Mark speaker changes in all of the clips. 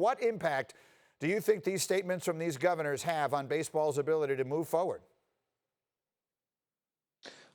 Speaker 1: What impact do you think these statements from these governors have on baseball's ability to move forward?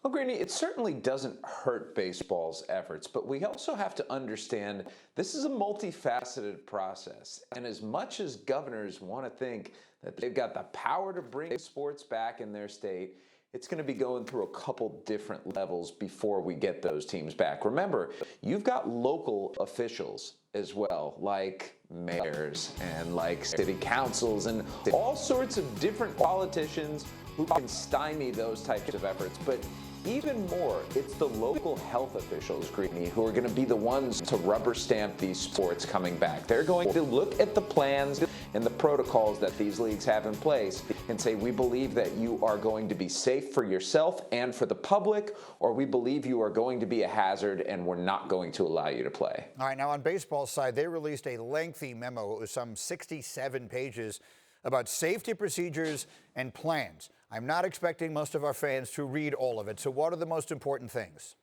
Speaker 2: Well, Greeny, it certainly doesn't hurt baseball's efforts, but we also have to understand this is a multifaceted process. And as much as governors want to think that they've got the power to bring sports back in their state, it's going to be going through a couple different levels before we get those teams back. Remember, you've got local officials as well, like mayors and like city councils and all sorts of different politicians who can stymie those types of efforts. But even more, it's the local health officials, Greeny, who are going to be the ones to rubber stamp these sports coming back. They're going to look at the plans and the protocols that these leagues have in place and say, we believe that you are going to be safe for yourself and for the public, or we believe you are going to be a hazard and we're not going to allow you to play.
Speaker 1: All right, now on baseball's side, they released a lengthy memo. It was some 67 pages about safety procedures and plans. I'm not expecting most of our fans to read all of it. So what are the most important things?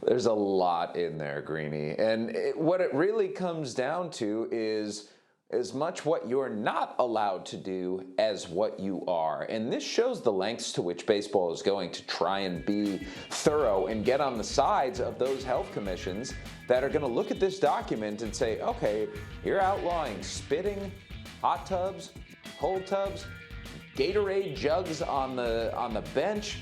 Speaker 2: There's a lot in there, Greeny. And what it really comes down to is as much what you're not allowed to do as what you are. And this shows the lengths to which baseball is going to try and be thorough and get on the sides of those health commissions that are going to look at this document and say, okay, you're outlawing spitting, hot tubs, cold tubs, Gatorade jugs on the bench.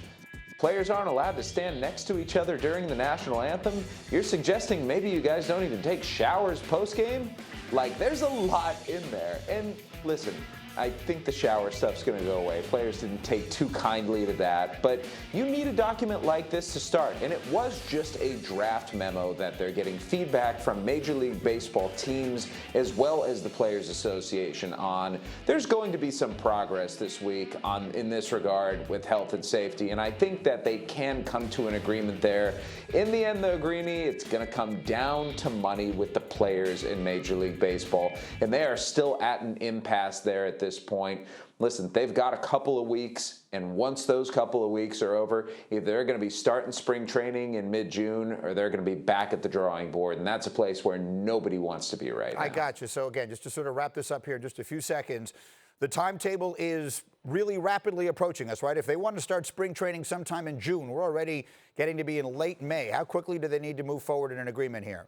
Speaker 2: Players aren't allowed to stand next to each other during the national anthem. You're suggesting maybe you guys don't even take showers post-game? Like, there's a lot in there. And listen, I think the shower stuff's going to go away. Players didn't take too kindly to that. But you need a document like this to start. And it was just a draft memo that they're getting feedback from Major League Baseball teams as well as the Players Association on. There's going to be some progress this week in this regard with health and safety. And I think that they can come to an agreement there. In the end, though, Greeny, it's going to come down to money with the players in Major League Baseball. And they are still at an impasse there at this point. Listen, they've got a couple of weeks, and once those couple of weeks are over, either they're going to be starting spring training in mid-June or they're going to be back at the drawing board, and that's a place where nobody wants to be right now.
Speaker 1: I got you. So again, just to sort of wrap this up here in just a few seconds, the timetable is really rapidly approaching us, right? If they want to start spring training sometime in June, we're already getting to be in late May. How quickly do they need to move forward in an agreement here?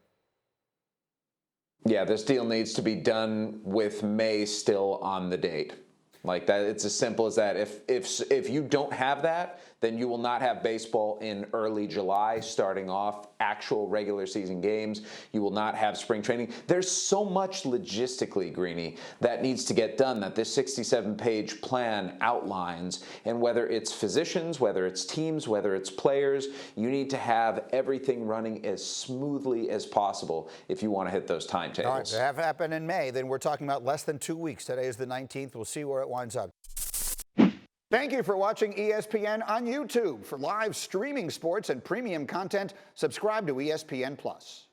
Speaker 2: Yeah, this deal needs to be done with May still on the date. Like that, it's as simple as that. If you don't have that, then you will not have baseball in early July, starting off actual regular season games. You will not have spring training. There's so much logistically, Greeny, that needs to get done that this 67-page plan outlines. And whether it's physicians, whether it's teams, whether it's players, you need to have everything running as smoothly as possible if you want to hit those timetables.
Speaker 1: All right, to have happen in May, then we're talking about less than 2 weeks. Today is the 19th. We'll see where it winds up. Thank you for watching ESPN on YouTube. For live streaming sports and premium content, subscribe to ESPN+.